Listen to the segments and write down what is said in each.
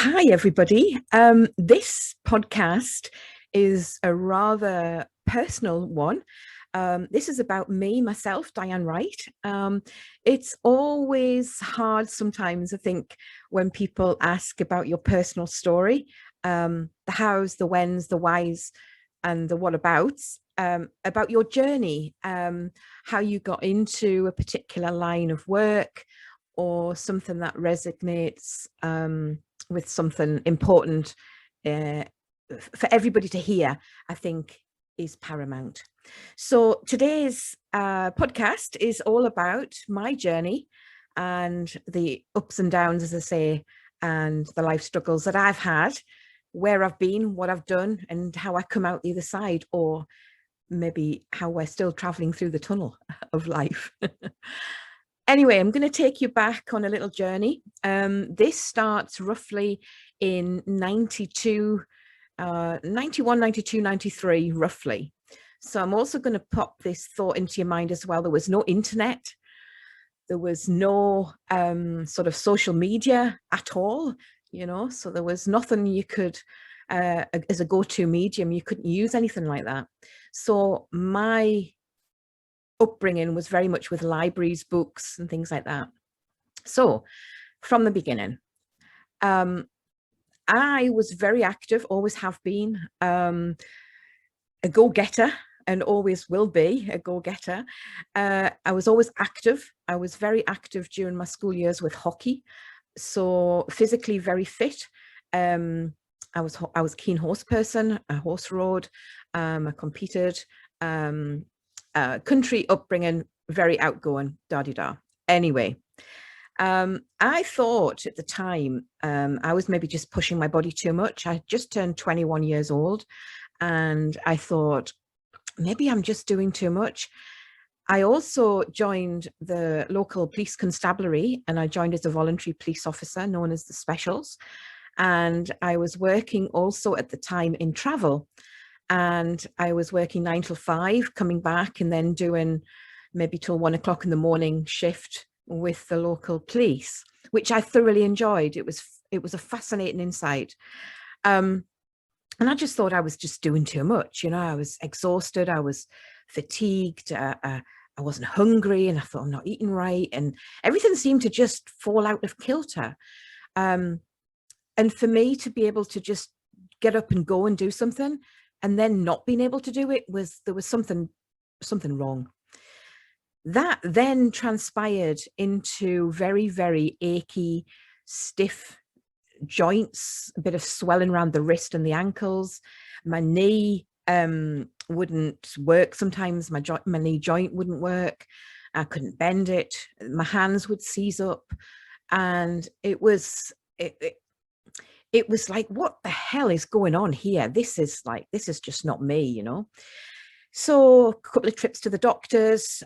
Hi, everybody. This podcast is a rather personal one. This is about myself, Diane Wright. It's always hard sometimes, I think, when people ask about your personal story, the hows, the whens, the whys, and the whatabouts, about your journey, how you got into a particular line of work or something that resonates with something important for everybody to hear, I think is paramount. So today's podcast is all about my journey and the ups and downs, as I say, and the life struggles that I've had, where I've been, what I've done, and how I come out the other side, or maybe how we're still traveling through the tunnel of life. Anyway, I'm going to take you back on a little journey. This starts roughly in 92, 91, 92, 93, roughly. So I'm also going to pop this thought into your mind as well. There was no internet. There was no sort of social media at all, so there was nothing you could, as a go-to medium, you couldn't use anything like that. So my upbringing was very much with libraries, books, and things like that. So from the beginning, I was very active, always have been, a go-getter, and always will be a go-getter. I was always active. I was very active during my school years with hockey, so physically very fit. I was a keen horse person. I horse rode. I competed. Country upbringing, very outgoing, da-di-da. Anyway, I thought at the time I was maybe just pushing my body too much. I just turned 21 years old, and I thought maybe I'm just doing too much. I also joined the local police constabulary, and I joined as a voluntary police officer known as the Specials. And I was working also at the time in travel. And I was working 9 till 5, coming back and then doing maybe till 1 o'clock in the morning shift with the local police, which I thoroughly enjoyed. It was a fascinating insight. And I just thought I was just doing too much. I was exhausted. I was fatigued. I wasn't hungry, and I thought I'm not eating right. And everything seemed to just fall out of kilter. And for me to be able to just get up and go and do something, and then not being able to do it, there was something wrong. That then transpired into very, very achy, stiff joints, a bit of swelling around the wrist and the ankles. My knee wouldn't work sometimes. My knee joint wouldn't work. I couldn't bend it. My hands would seize up, and it was like, what the hell is going on here? This is just not me, So a couple of trips to the doctors,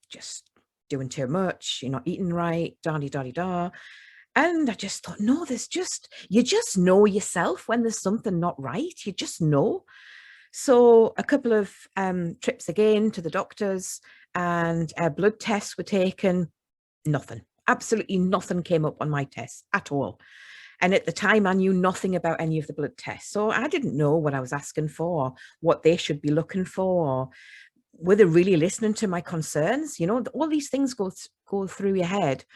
just doing too much, you're not eating right, da-di-da-di-da. And I just thought, no, you just know yourself when there's something not right. You just know. So a couple of trips again to the doctors, and blood tests were taken. Nothing, absolutely nothing came up on my tests at all. And at the time, I knew nothing about any of the blood tests. So I didn't know what I was asking for, what they should be looking for. Were they really listening to my concerns? All these things go through your head.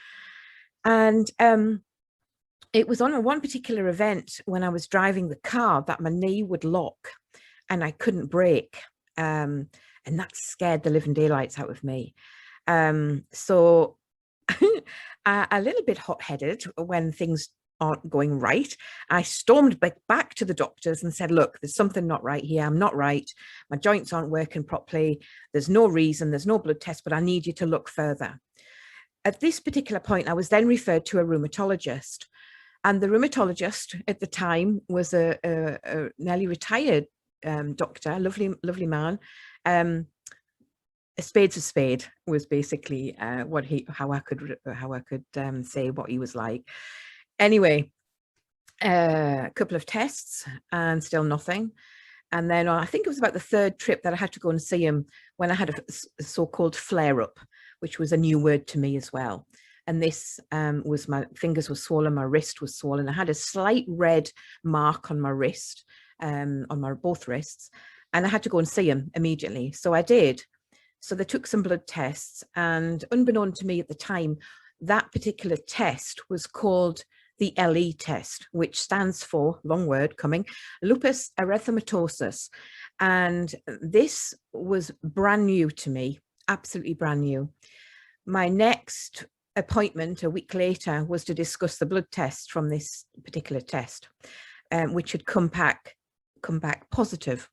And it was on one particular event when I was driving the car that my knee would lock and I couldn't brake. And that scared the living daylights out of me. So a little bit hot-headed when things aren't going right, I stormed back to the doctors and said, look, there's something not right here. I'm not right. My joints aren't working properly. There's no reason. There's no blood test, but I need you to look further. At this particular point, I was then referred to a rheumatologist. And the rheumatologist at the time was a nearly retired doctor, lovely man. A spade's a spade was basically how I could say what he was like. Anyway, a couple of tests and still nothing. And then I think it was about the third trip that I had to go and see him when I had a so-called flare-up, which was a new word to me as well. And this was, my fingers were swollen, my wrist was swollen. I had a slight red mark on my wrist, on my both wrists, and I had to go and see him immediately. So I did. So they took some blood tests, and unbeknown to me at the time, that particular test was called the LE test, which stands for, long word coming, lupus erythematosus. And this was brand new to me, absolutely brand new. My next appointment a week later was to discuss the blood test from this particular test, which had come back positive.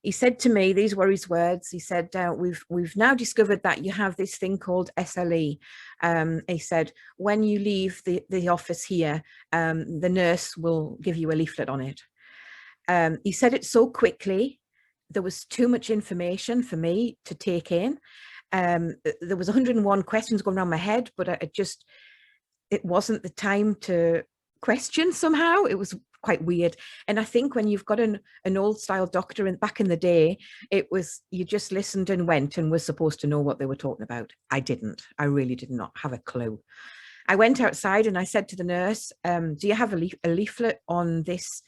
He said to me, these were his words, he said, we've now discovered that you have this thing called SLE. He said, when you leave the office here, the nurse will give you a leaflet on it. He said it so quickly, there was too much information for me to take in. There was 101 questions going around my head, but it wasn't the time to question somehow. It was quite weird. And I think when you've got an old style doctor back in the day, it was, you just listened and went and was supposed to know what they were talking about. I didn't. I really did not have a clue. I went outside and I said to the nurse, do you have a leaflet on this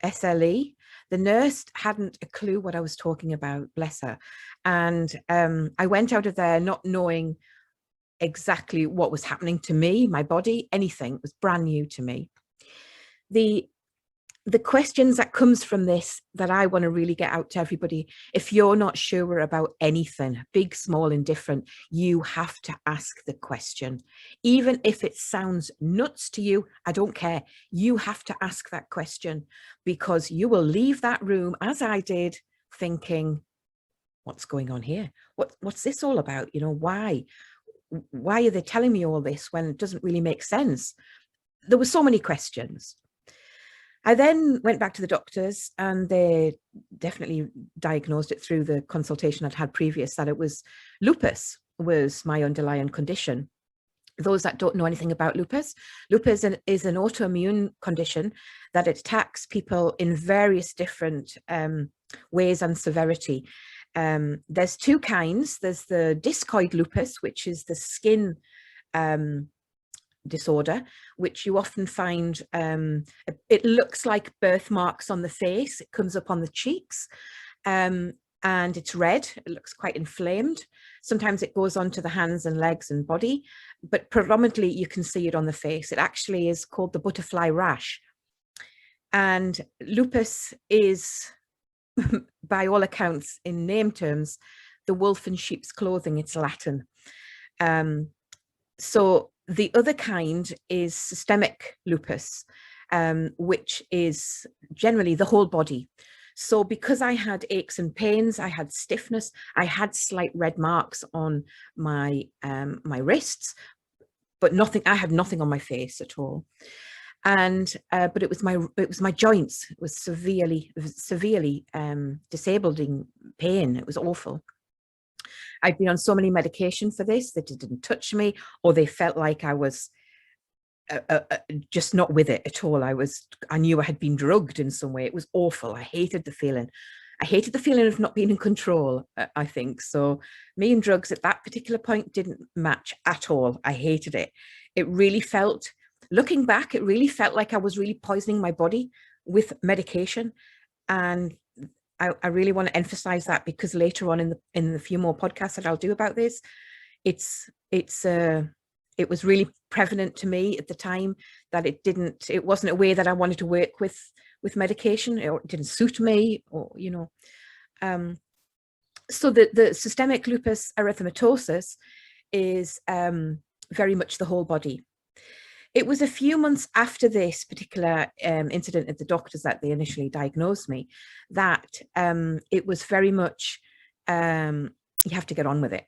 SLE? The nurse hadn't a clue what I was talking about, bless her. And I went out of there not knowing exactly what was happening to me, my body, anything. It was brand new to me. The questions that comes from this that I want to really get out to everybody, if you're not sure about anything, big, small, indifferent, you have to ask the question. Even if it sounds nuts to you, I don't care. You have to ask that question, because you will leave that room, as I did, thinking, what's going on here? What's this all about? You know, why are they telling me all this when it doesn't really make sense? There were so many questions. I then went back to the doctors, and they definitely diagnosed it through the consultation I'd had previous, that it was lupus was my underlying condition. Those that don't know anything about lupus is an autoimmune condition that attacks people in various different ways and severity. There's two kinds. There's the discoid lupus, which is the skin disorder, which you often find, it looks like birthmarks on the face. It comes up on the cheeks, and it's red. It looks quite inflamed. Sometimes it goes onto the hands and legs and body, but predominantly you can see it on the face. It actually is called the butterfly rash. And lupus is, by all accounts, in name terms, the wolf in sheep's clothing. It's Latin. So the other kind is systemic lupus, which is generally the whole body. So because I had aches and pains, I had stiffness, I had slight red marks on my my wrists, but nothing, I had nothing on my face at all. And but it was my joints. It was severely disabling pain. It was awful. I'd been on so many medication for this that it didn't touch me, or they felt like I was just not with it at all. I knew I had been drugged in some way. It was awful. I hated the feeling. I hated the feeling of not being in control, I think. So me and drugs at that particular point didn't match at all. I hated it. It really felt, looking back, it really felt like I was really poisoning my body with medication. And I really want to emphasize that, because later on in the few more podcasts that I'll do about this, it was really prevalent to me at the time that it wasn't a way that I wanted to work with medication, or it didn't suit me, or, you know. So the systemic lupus erythematosus is very much the whole body. It was a few months after this particular incident at the doctors that they initially diagnosed me, that it was very much, you have to get on with it.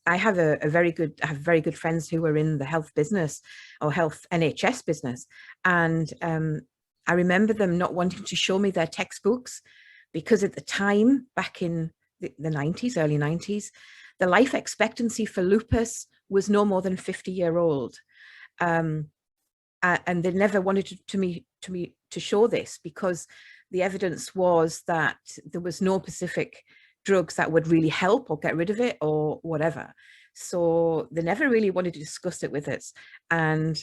I have very good friends who were in the health business, or health NHS business. And I remember them not wanting to show me their textbooks, because at the time, back in the 90s, early 90s, the life expectancy for lupus was no more than 50-year-old. And they never wanted to show this, because the evidence was that there was no specific drugs that would really help or get rid of it or whatever. So they never really wanted to discuss it with us. And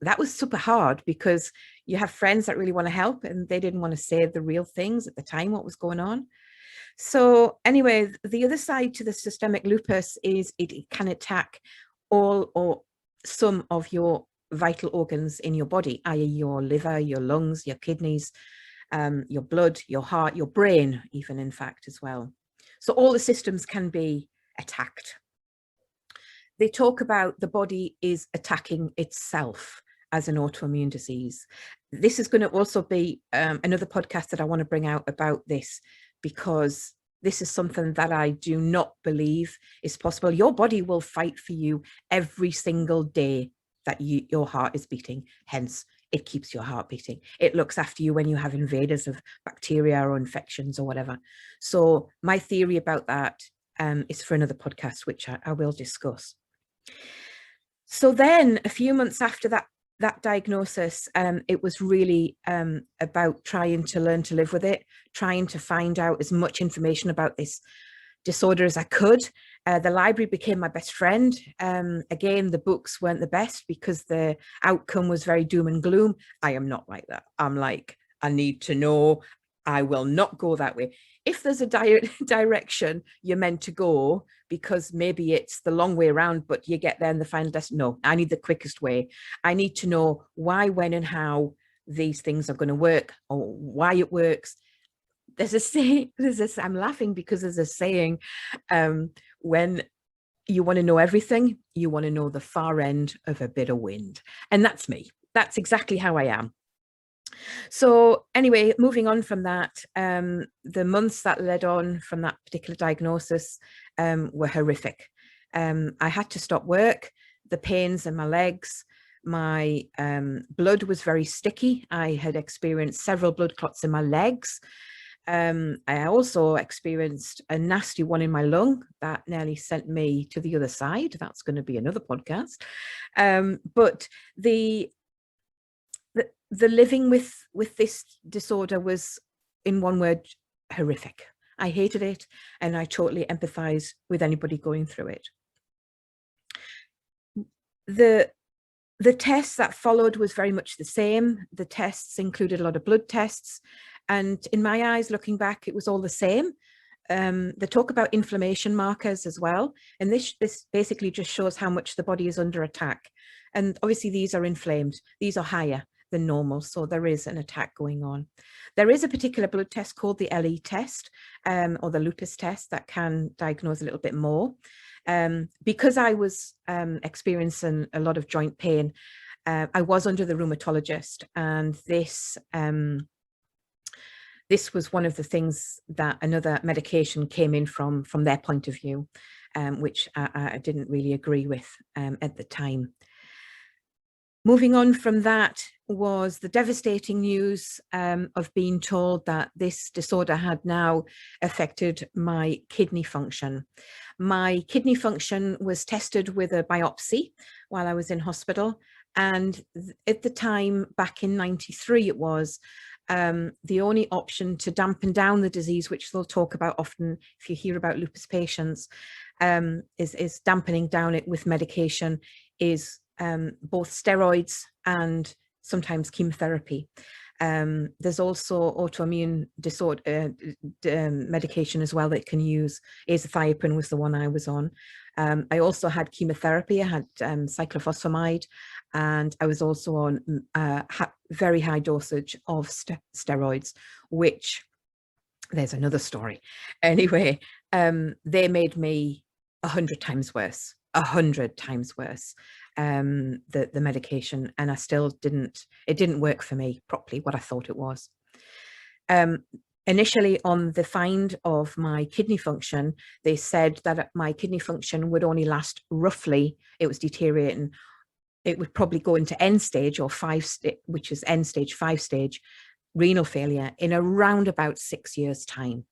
that was super hard, because you have friends that really want to help, and they didn't want to say the real things at the time, what was going on. So anyway, the other side to the systemic lupus is it can attack all or some of your vital organs in your body, i.e. your liver, your lungs, your kidneys, your blood, your heart, your brain, even, in fact, as well. So all the systems can be attacked. They talk about the body is attacking itself as an autoimmune disease. This is going to also be another podcast that I want to bring out about this, because this is something that I do not believe is possible. Your body will fight for you every single day that your heart is beating. Hence, it keeps your heart beating. It looks after you when you have invaders of bacteria or infections or whatever. So my theory about that is for another podcast, which I will discuss. So then a few months after that diagnosis, it was really about trying to learn to live with it, trying to find out as much information about this disorder as I could. The library became my best friend. Again, the books weren't the best because the outcome was very doom and gloom. I am not like that. I'm like, I need to know. I will not go that way. If there's a direction you're meant to go, because maybe it's the long way around, but you get there in the final destination. No, I need the quickest way. I need to know why, when, and how these things are going to work, or why it works. There's a saying, I'm laughing because there's a saying, when you want to know everything, you want to know the far end of a bit of wind. And that's me. That's exactly how I am. So anyway, moving on from that, the months that led on from that particular diagnosis were horrific. I had to stop work, the pains in my legs, my blood was very sticky. I had experienced several blood clots in my legs. I also experienced a nasty one in my lung that nearly sent me to the other side. That's going to be another podcast. But the living with this disorder was, in one word, horrific. I hated it, and I totally empathize with anybody going through it. The tests that followed was very much the same. The tests included a lot of blood tests, and in my eyes, looking back, it was all the same. They talk about inflammation markers as well, and this basically just shows how much the body is under attack. And obviously these are inflamed. These are higher than normal, so there is an attack going on. There is a particular blood test called the LE test, or the lupus test, that can diagnose a little bit more. Because I was experiencing a lot of joint pain, I was under the rheumatologist, and this was one of the things that another medication came in from their point of view, which I didn't really agree with at the time. Moving on from that was the devastating news of being told that this disorder had now affected my kidney function. My kidney function was tested with a biopsy while I was in hospital. And at the time, back in '93, it was, the only option to dampen down the disease, which they'll talk about often if you hear about lupus patients, is dampening down it with medication, is both steroids and sometimes chemotherapy. There's also autoimmune disorder medication as well that can use. Azathioprine was the one I was on. I also had chemotherapy. I had cyclophosphamide, and I was also on very high dosage of steroids, which, there's another story. Anyway, they made me 100 times worse. 100 times worse, the medication, and I still it didn't work for me properly, what I thought it was. Initially, on the find of my kidney function, they said that my kidney function would only last roughly, it was deteriorating, it would probably go into end stage, or which is end stage, 5-stage renal failure in around about 6 years' time.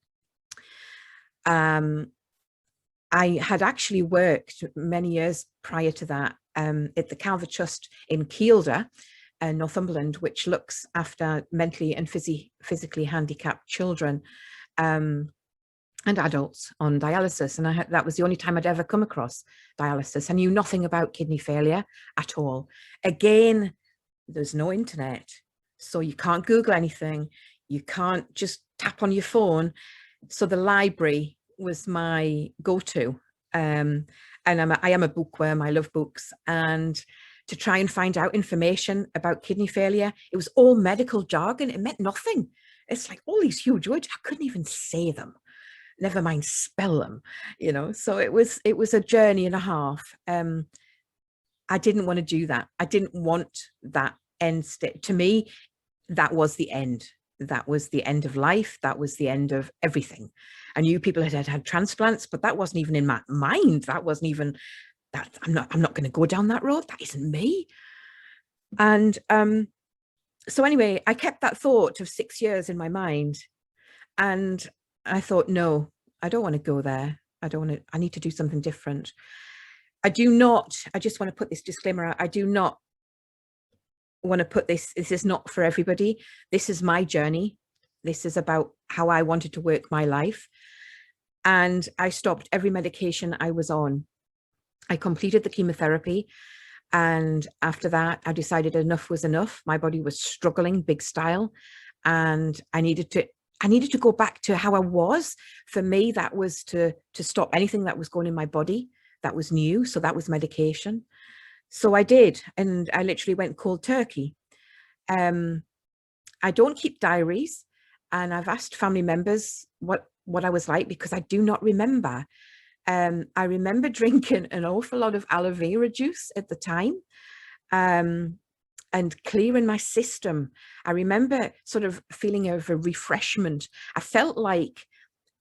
I had actually worked many years prior to that at the Calvert Trust in Kielder, Northumberland, which looks after mentally and physically handicapped children. and adults on dialysis. And that was the only time I'd ever come across dialysis. I knew nothing about kidney failure at all. Again, there's no internet, so you can't Google anything. You can't just tap on your phone. So the library was my go-to. And I am a bookworm. I love books. And to try and find out information about kidney failure, it was all medical jargon. It meant nothing. It's like all these huge words. I couldn't even say them, never mind spell them, so it was a journey and a half. I didn't want to do that. I didn't want that end state. To me, that was the end. That was the end of life. That was the end of everything. I knew people had transplants, but that wasn't even in my mind. That wasn't even that. I'm not going to go down that road. That isn't me. And so anyway, I kept that thought of 6 years in my mind, and I thought, no, I don't want to go there. I need to do something different. I just want to put this disclaimer out. I do not want to put this is not for everybody. This is my journey. This is about how I wanted to work my life. And I stopped every medication I was on. I completed the chemotherapy. And after that, I decided enough was enough. My body was struggling big style. And I needed to go back to how I was. For me, that was to stop anything that was going in my body that was new. So that was medication. So I did. And I literally went cold turkey. I don't keep diaries. And I've asked family members what I was like, because I do not remember. I remember drinking an awful lot of aloe vera juice at the time. And clearing my system. I remember sort of feeling of a refreshment. I felt like,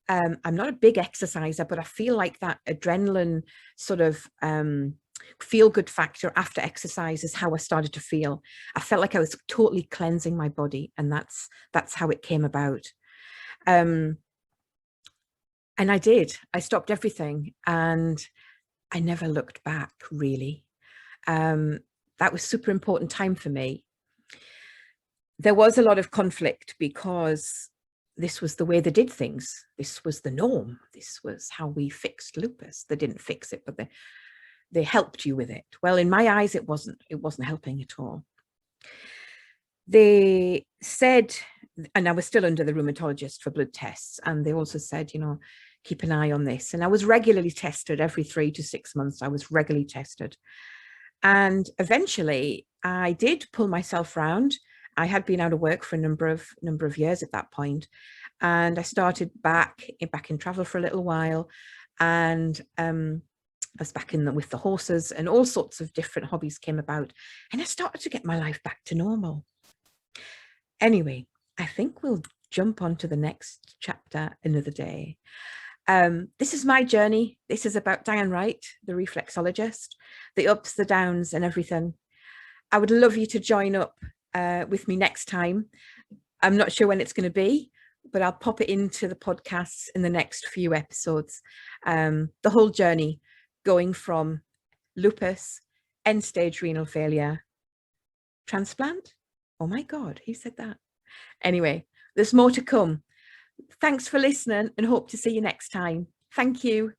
I'm not a big exerciser, but I feel like that adrenaline sort of feel-good factor after exercise is how I started to feel. I felt like I was totally cleansing my body, and that's how it came about. And I did. I stopped everything, and I never looked back, really. That was super important time for me. There was a lot of conflict because this was the way they did things. This was the norm. This was how we fixed lupus. They didn't fix it, but they helped you with it. Well, in my eyes, it wasn't helping at all. They said, and I was still under the rheumatologist for blood tests, and they also said, keep an eye on this. And I was regularly tested every 3 to 6 months. I was regularly tested. And eventually I did pull myself round. I had been out of work for a number of years at that point. And I started back in travel for a little while. And I was back with the horses, and all sorts of different hobbies came about. And I started to get my life back to normal. Anyway, I think we'll jump on to the next chapter another day. This is my journey. This is about Diane Wright, the reflexologist, the ups, the downs, and everything. I would love you to join up with me next time. I'm not sure when it's going to be, but I'll pop it into the podcasts in the next few episodes. The whole journey going from lupus, end-stage renal failure, transplant. Oh my God, who said that? Anyway, there's more to come. Thanks for listening, and hope to see you next time. Thank you.